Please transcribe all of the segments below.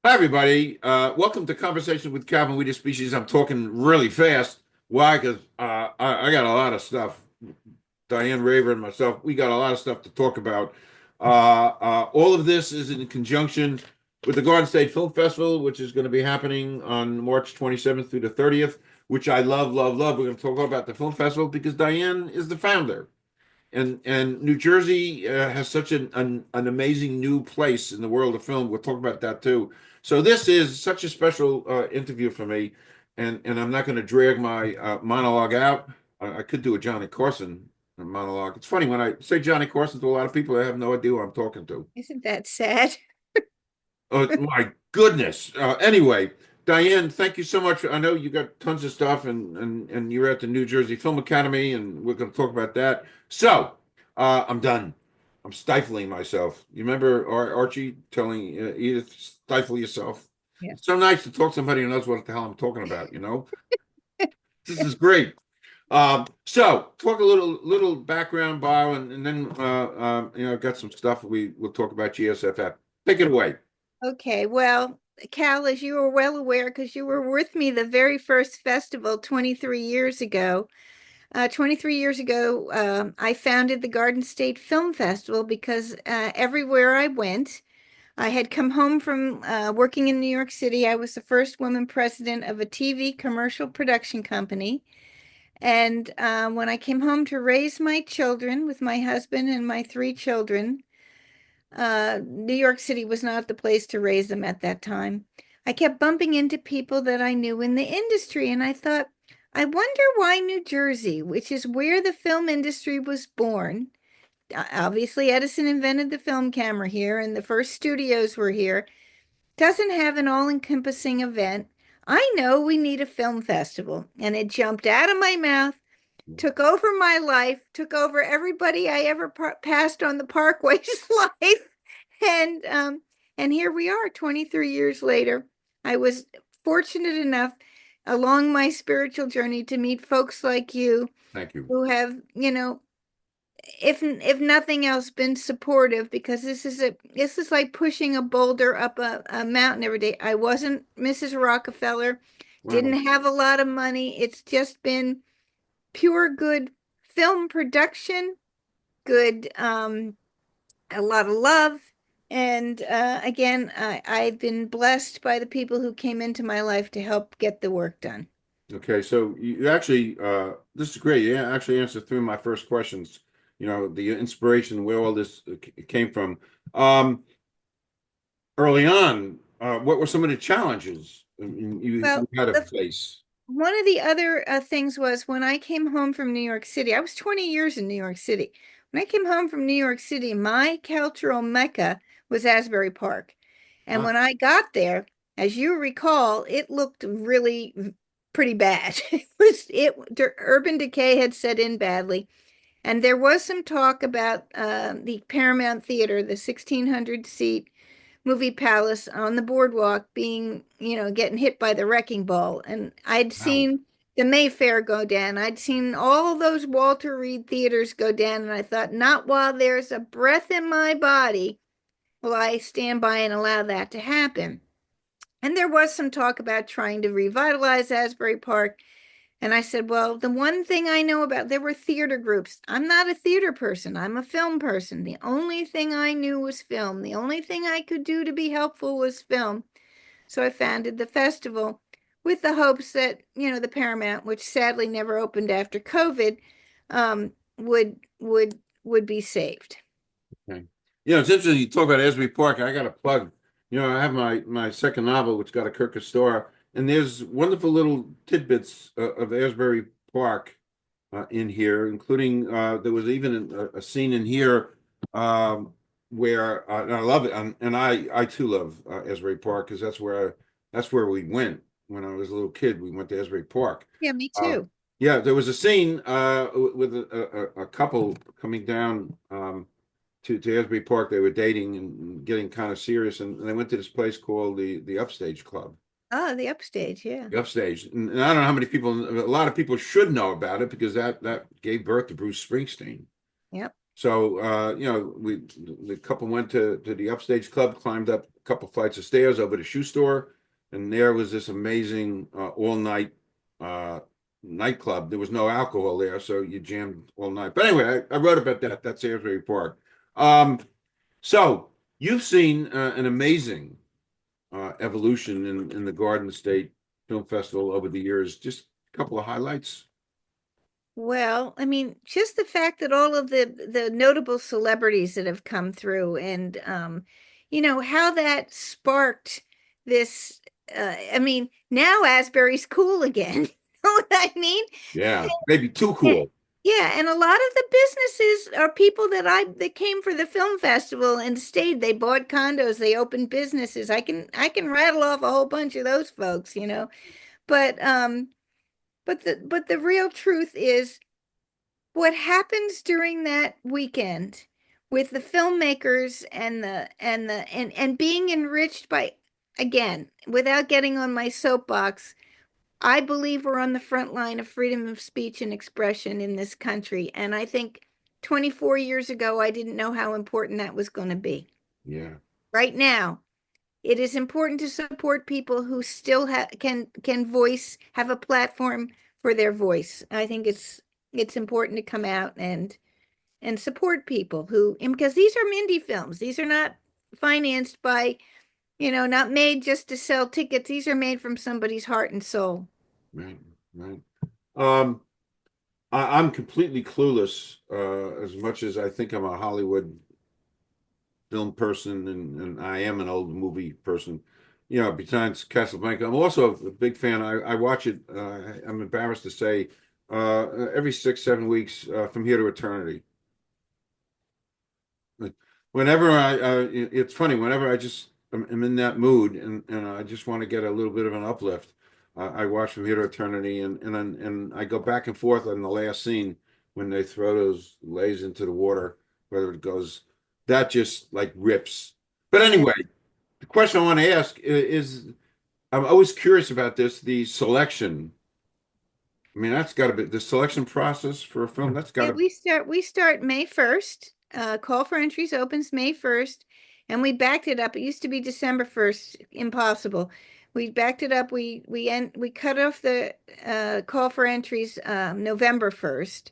Hi, everybody. Welcome to Conversation with Calvin We the Species. I'm talking really fast. Why? Because I got a lot of stuff. Diane Raver and myself, we got a lot of stuff to talk about. All of this is in conjunction with the Garden State Film Festival, which is going to be happening on March 27th through the 30th, which I love, love, love. We're going to talk about the film festival because Diane is the founder. And New Jersey has such an amazing new place in the world of film. We'll talk about that too. So this is such a special interview for me, and I'm not going to drag my monologue out. I could do a Johnny Carson monologue. It's funny when I say Johnny Carson to a lot of people, I have no idea who I'm talking to. Isn't that sad? Oh my goodness. Anyway, Diane, thank you so much. I know you got tons of stuff, and you're at the New Jersey Film Academy, and we're going to talk about that. So, I'm done. I'm stifling myself. You remember Archie telling Edith, stifle yourself? Yeah. It's so nice to talk to somebody who knows what the hell I'm talking about, you know? This is great. So talk a little background bio, and then I've got some stuff we'll talk about GSFF. Take it away. Okay, well, Cal, as you are well aware, because you were with me the very first festival 23 years ago. 23 years ago, I founded the Garden State Film Festival because everywhere I went, I had come home from working in New York City. I was the first woman president of a TV commercial production company. And when I came home to raise my children with my husband and my three children, New York City was not the place to raise them at that time. I kept bumping into people that I knew in the industry, and I thought, I wonder why New Jersey, which is where the film industry was born. Obviously, Edison invented the film camera here, and the first studios were here, doesn't have an all-encompassing event. I know we need a film festival, and it jumped out of my mouth, took over my life, took over everybody I ever passed on the parkway's life. And and here we are 23 years later. I was fortunate enough along my spiritual journey to meet folks like you Thank you. who have, if nothing else, been supportive, because this is like pushing a boulder up a mountain every day. I wasn't Mrs. Rockefeller, Wow. didn't have a lot of money. It's just been pure good film production, good, a lot of love. And again, I've been blessed by the people who came into my life to help get the work done. Okay, so you actually, this is great. You actually answered three of my first questions. You know, the inspiration, where all this came from. Early on, what were some of the challenges you Well, had to the face? one of the other things was when I came home from New York City. I was 20 years in New York City. When I came home from New York City, my cultural mecca was Asbury Park. And Ah, when I got there, as you recall, it looked really pretty bad. Urban decay had set in badly. And there was some talk about the Paramount Theater, the 1,600 seat movie palace on the boardwalk being, getting hit by the wrecking ball. And I'd wow. seen the Mayfair go down. I'd seen all those Walter Reed theaters go down. And I thought, not while there's a breath in my body will I stand by and allow that to happen. And there was some talk about trying to revitalize Asbury Park. And I said, well, the one thing I know about, there were theater groups. I'm not a theater person. I'm a film person. The only thing I knew was film. The only thing I could do to be helpful was film. So I founded the festival with the hopes that, the Paramount, which sadly never opened after COVID, would be saved. Okay. You know, it's interesting you talk about Asbury Park. I got a plug. You know, I have my second novel, which got a Kirkus Star, and there's wonderful little tidbits of Asbury Park in here, including there was even a scene in here where and I love it, and I too love Asbury Park because that's where we went when I was a little kid. We went to Asbury Park. Yeah, me Uh, too. yeah, there was a scene with a couple coming down to Asbury Park. They were dating and getting kind of serious, and they went to this place called the Upstage Club. Oh, the upstage, yeah. The Upstage, and I don't know how many people. A lot of people should know about it because that gave birth to Bruce Springsteen. Yep. So you know, the couple went to the Upstage Club, climbed up couple flights of stairs over the shoe store, and there was this amazing all night nightclub. There was no alcohol there, so you jammed all night. But anyway, I wrote about that. That's Asbury Park. So you've seen an amazing evolution in the Garden State Film Festival over the years. Just a couple of highlights. Well, I mean, just the fact that all of the notable celebrities that have come through and how that sparked this I mean, now Asbury's cool again. You know what I mean? Yeah, maybe too Yeah, cool. yeah, and a lot of the businesses are people that came for the film festival and stayed. They bought condos, they opened businesses. I can rattle off a whole bunch of those folks, you know. But the real truth is what happens during that weekend with the filmmakers and being enriched by, again, without getting on my soapbox, I believe we're on the front line of freedom of speech and expression in this country. And I think 24 years ago, I didn't know how important that was going to be. Yeah, Right now, it is important to support people who still can have a platform for their voice. I think it's important to come out and support people who, and because these are indie films. These are not financed by, not made just to sell tickets. These are made from somebody's heart and soul. right, right. Um, I'm completely clueless, as much as I think I'm a Hollywood film person and I am an old movie person. Besides Casablanca, I'm also a big fan. I watch it, I'm embarrassed to say, every 6, 7 weeks, from here to eternity. Whenever it's funny, whenever I'm in that mood and I just want to get a little bit of an uplift, I watch From Here to Eternity and I go back and forth on the last scene when they throw those leis into the water, whether it goes, that just like rips. But Yeah. anyway, the question I want to ask is, I'm always curious about this, the selection. I mean, that's got to be the selection process for a film. That's got Yeah, to, we start May 1st. Call for entries opens May 1st, and we backed it up. It used to be December 1st, impossible. We backed it up. We cut off the call for entries November 1st.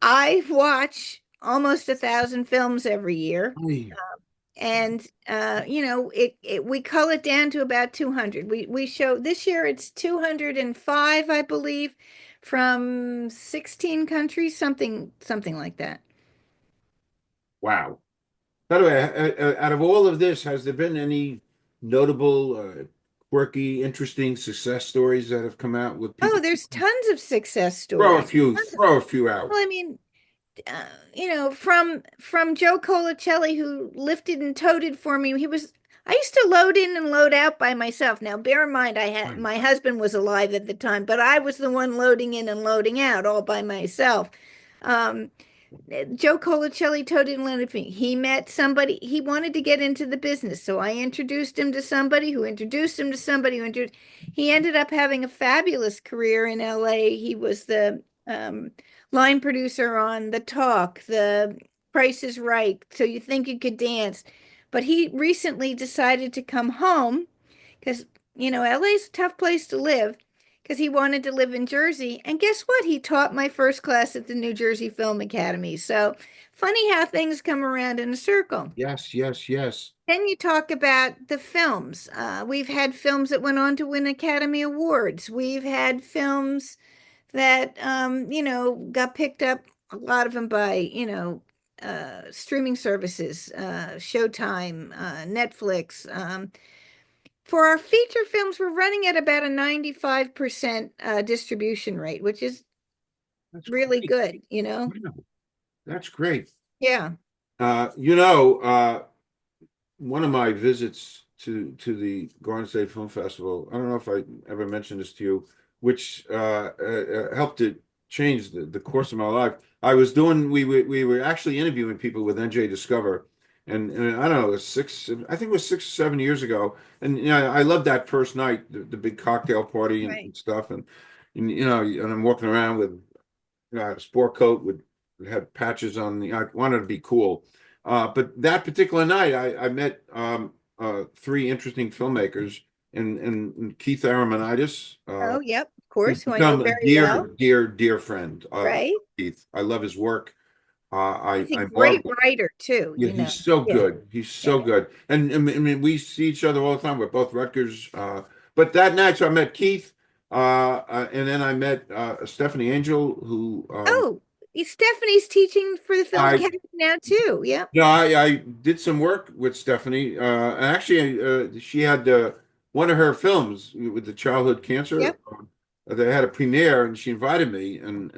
I watch almost 1,000 films every year. And we cull it down to about 200. We show this year it's 205, I believe, from 16 countries, something like that. wow. By the way, out of all of this, has there been any notable, quirky, interesting success stories that have come out with Oh, people? there's tons of success stories. Throw a few out. Well, I mean, from Joe Colacelli, who lifted and toted for me. I used to load in and load out by myself. Now, bear in mind, Right. my husband was alive at the time, but I was the one loading in and loading out all by myself. Um, Joe Colacelli toted and loaded me. He met somebody, he wanted to get into the business. So I introduced him to somebody who introduced him to somebody who introduced. He ended up having a fabulous career in LA. He was the line producer on The Talk, The Price is Right, So You Think You Could Dance. But he recently decided to come home because, LA's a tough place to live because he wanted to live in Jersey. And guess what? He taught my first class at the New Jersey Film Academy. So funny how things come around in a circle. Yes, yes, yes. Then you talk about the films. We've had films that went on to win Academy Awards. We've had films that, got picked up, a lot of them by, streaming services, Showtime, Netflix. For our feature films, we're running at about a 95% distribution rate, which is That's really great. good. Wow, that's great. Yeah. Uh, you know, uh, One of my visits to the Garden State Film Festival, I don't know if I ever mentioned this to you, which helped to change the course of my life. We were actually interviewing people with NJ Discover, and I don't know, I think it was 6 or 7 years ago, and I loved that first night, the big cocktail party and, Right. and stuff, and I'm walking around with I had a sport coat with it had patches on the. I wanted to be cool, But that particular night, I met three interesting filmmakers, and Keith Armanitis, Oh, yep, of who's course, who I know become a very well, dear friend. right? Keith, I love his work. He's a I great marvel. writer too, Yeah, you know. he's so Yeah, good. He's yeah. so good. And I mean, we see each other all the time. We're both Rutgers. But that night, so I met Keith, and then I met Stephanie Angel, who Oh, Stephanie's teaching for the Film I Academy now too. Yep, no, I did some work with Stephanie. And actually, she had one of her films with the childhood cancer. yep. They had a premiere, and she invited me, and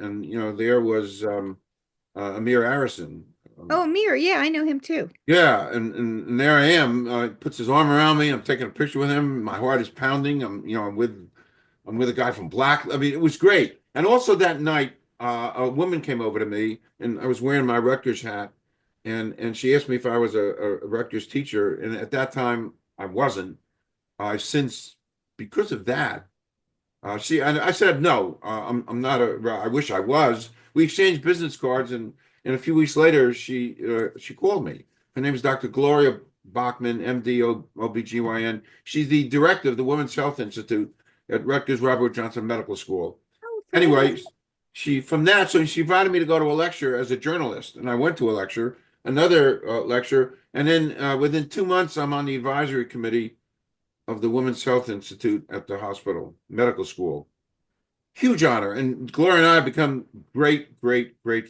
there was Amir Arison. Oh, Amir, yeah, I know him too. Yeah, and there I am. He puts his arm around me. I'm taking a picture with him. My heart is pounding. I'm with a guy from Black. I mean, it was great. And also that night, a woman came over to me, and I was wearing my Rutgers hat, and she asked me if I was a Rutgers teacher, and at that time I wasn't. I've since, because of that, and I said no. I'm not a. I wish I was. We exchanged business cards, and a few weeks later, she called me. Her name is Dr. Gloria Bachman, MD, OBGYN. She's the director of the Women's Health Institute at Rutgers Robert Johnson Medical School. Oh, Anyway, fantastic. so she invited me to go to a lecture as a journalist, and I went to a lecture, another lecture, and then within 2 months, I'm on the advisory committee of the Women's Health Institute at the hospital medical school. Huge honor. And Gloria and I have become great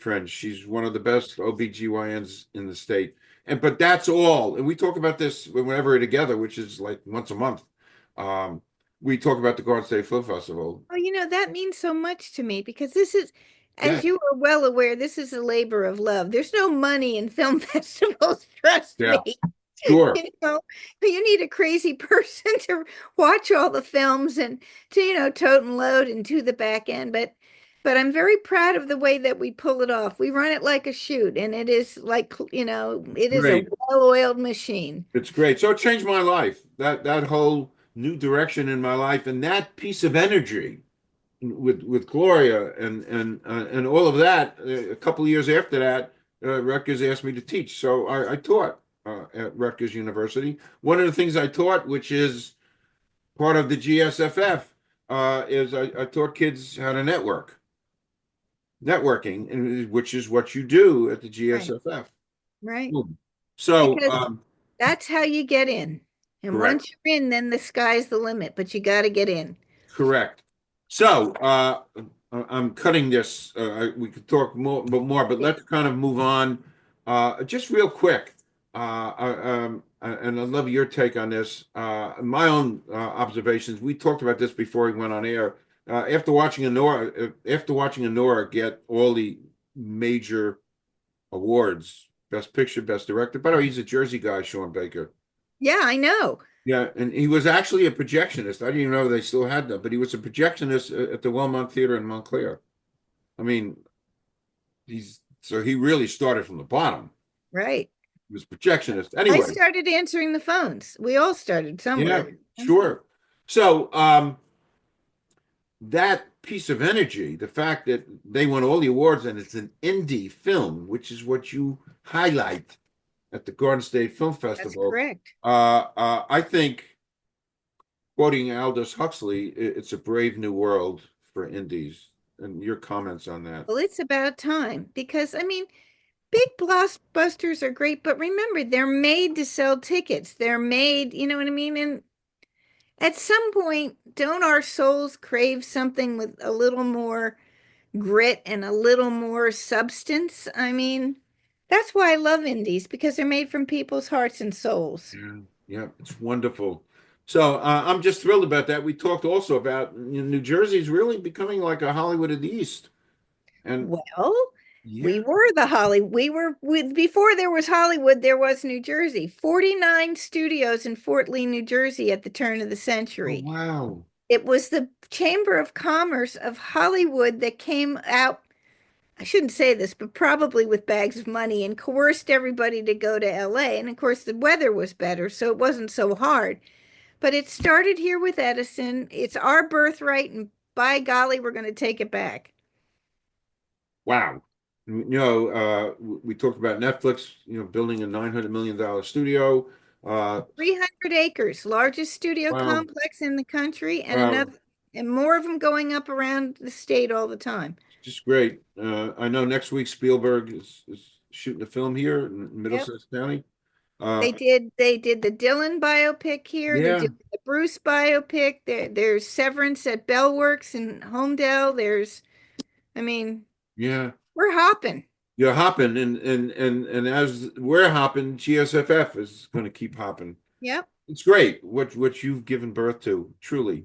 friends. She's one of the best OBGYNs in the state. But that's all. And we talk about this whenever we're together, which is like once a month. Um, we talk about the Garden State Film Festival. Oh, that means so much to me because this is, Yeah, as you are well aware, this is a labor of love. There's no money in film festivals, trust yeah, me. sure. You know, you need a crazy person to watch all the films and to, tote and load and do the back end. But I'm very proud of the way that we pull it off. We run it like a shoot, and it is like, It's it is a great. well-oiled machine. It's great. So it changed my life. That whole new direction in my life and that piece of energy with Gloria and all of that. A couple of years after that, Rutgers asked me to teach, so I taught at Rutgers University. One of the things I taught, which is part of the GSFF, is I taught kids how to networking, which is what you do at the Right, GSFF. right. Boom. So, Because that's how you get in. And correct. once you're in, then the sky's the limit, but you got to get in. Correct. So, I'm cutting this. We could talk but let's kind of move on. Just real quick. And I'd love your take on this. My own observations. We talked about this before we went on air. After watching Honora get all the major awards, Best Picture, Best Director. By the way, he's a Jersey guy, Sean Baker. Yeah, I know. Yeah, and he was actually a projectionist. I didn't even know they still had them, but he was a projectionist at the Wellmont Theater in Montclair. I mean, he really started from the bottom. Right. He was a projectionist. I Anyway, started answering the phones. We all started yeah, somewhere. sure. So that piece of energy, the fact that they won all the awards and it's an indie film, which is what you highlight at the Garden State Film That's Festival, correct. I think, quoting Aldous Huxley, it's a brave new world for indies. And your comments on that. Well, it's about time because, big blockbusters are great, but remember, they're made to sell tickets. They're made, you know what I mean? And at some point, don't our souls crave something with a little more grit and a little more substance? That's why I love indies because they're made from people's hearts and souls. Yeah, yeah, it's wonderful. So I'm just thrilled about that. We talked also about New Jersey's really becoming like a Hollywood of the East. And Well, we yeah, were the Hollywood. We were with before there was Hollywood, there was New Jersey. 49 studios in Fort Lee, New Jersey at the turn of the oh century. wow. It was the Chamber of Commerce of Hollywood that came out, I shouldn't say this, but probably with bags of money and coerced everybody to go to LA. And of course, the weather was better, so it wasn't so hard. But it started here with Edison. It's our birthright, and by golly, we're going to take it back. Wow. We talked about Netflix, building a $900 million studio. 300 acres, largest studio Wow, complex in the country, and wow, another, and more of them going up around the state all the time. just great. I know next week Spielberg is shooting a film here in Yep. Middlesex County. Uh, They did the Dylan biopic here. They're yeah, doing the Bruce biopic. There's Severance at Bellworks in Homedale. I mean, yeah. we're hopping. You're hopping, and as we're hopping, GSFF is going to keep hopping. Yep. It's great what you've given birth to, truly.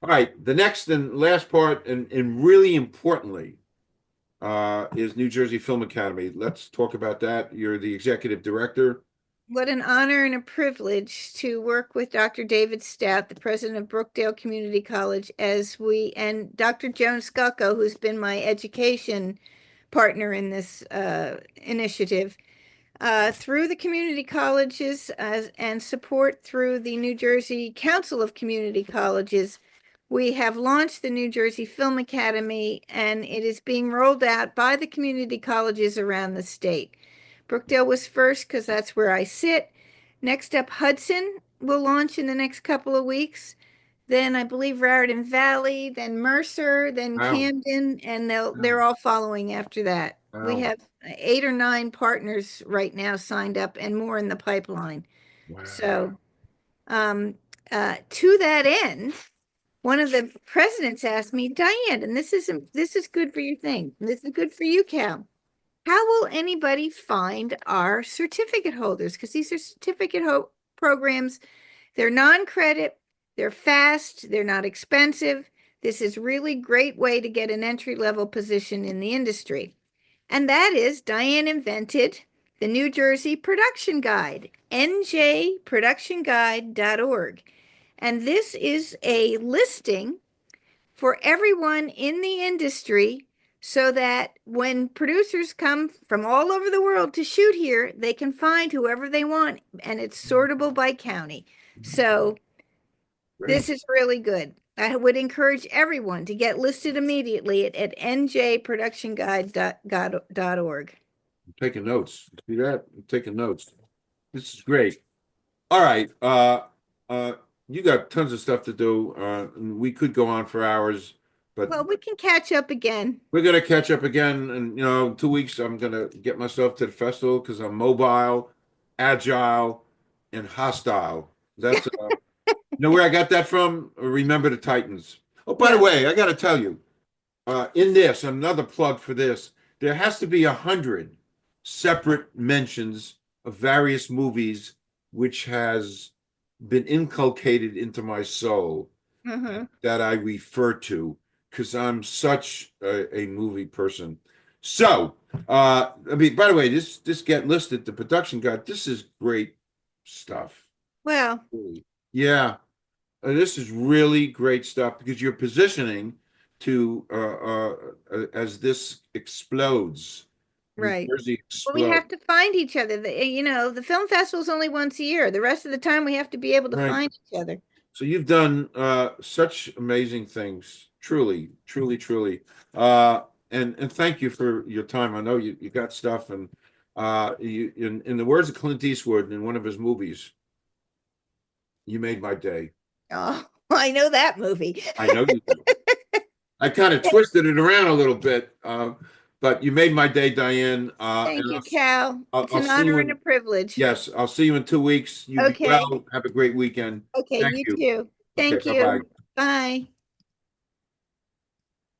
All right, the next and last part, and really importantly, is New Jersey Film Academy. Let's talk about that. You're the executive director. What an honor and a privilege to work with Dr. David Stout, the president of Brookdale Community College, and Dr. Joan Skulko, who's been my education partner in this initiative, through the community colleges and support through the New Jersey Council of Community Colleges. We have launched the New Jersey Film Academy, and it is being rolled out by the community colleges around the state. Brookdale was first because that's where I sit. Next up, Hudson will launch in the next couple of weeks. Then I believe Raritan Valley, then Mercer, then Wow, Camden, and they're wow, all following after that. We wow, have 8 or 9 partners right now signed up and more in the pipeline. wow. So, um, to that end, one of the presidents asked me, Diane, and this is good for your thing. This is good for you, Cal. How will anybody find our certificate holders? Because these are certificate programs. They're non-credit, they're fast, they're not expensive. This is really great way to get an entry-level position in the industry. And that is Diane invented the New Jersey Production Guide, njproductionguide.org. And this is a listing for everyone in the industry so that when producers come from all over the world to shoot here, they can find whoever they want and it's sortable by county. So this Great. is really good. I would encourage everyone to get listed immediately at njproductionguide.org. I'm taking notes. See that? I'm taking notes. This is great. All right. Uh, you got tons of stuff to do. And we could go on for hours, but Well, we can catch up again. we're gonna catch up again. And 2 weeks, I'm gonna get myself to the festival because I'm mobile, agile, and hostile. That's where I got that from? Remember the Titans. Oh, by the Yeah. way, I got to tell you, in this, another plug for this, there has to be 100 separate mentions of various movies which has been inculcated into my soul Hmm. that I refer to because I'm such a movie person. So, I mean, by the way, this get listed, the production guide, this is great stuff. Well, Really. Yeah. This is really great stuff because you're positioning to as this explodes, New right. Jersey Well, we explodes. have to find each other. The film festival's only once a year. The rest of the time, we have to be able to Right. find each other. So you've done such amazing things, truly, truly, truly. Uh, and thank you for your time. I know you got stuff, and you in the words of Clint Eastwood in one of his movies, you made my day. Oh, I know that movie. I know you do. I kind of twisted it around a little bit, but you made my day, Diane. Thank And you, Cal. It's I'll an see you honor and a in, privilege. yes, I'll see you in 2 weeks. You be Okay. well. Have a great weekend. Okay, Thank you you. too. Okay, Thank bye bye. you. Bye.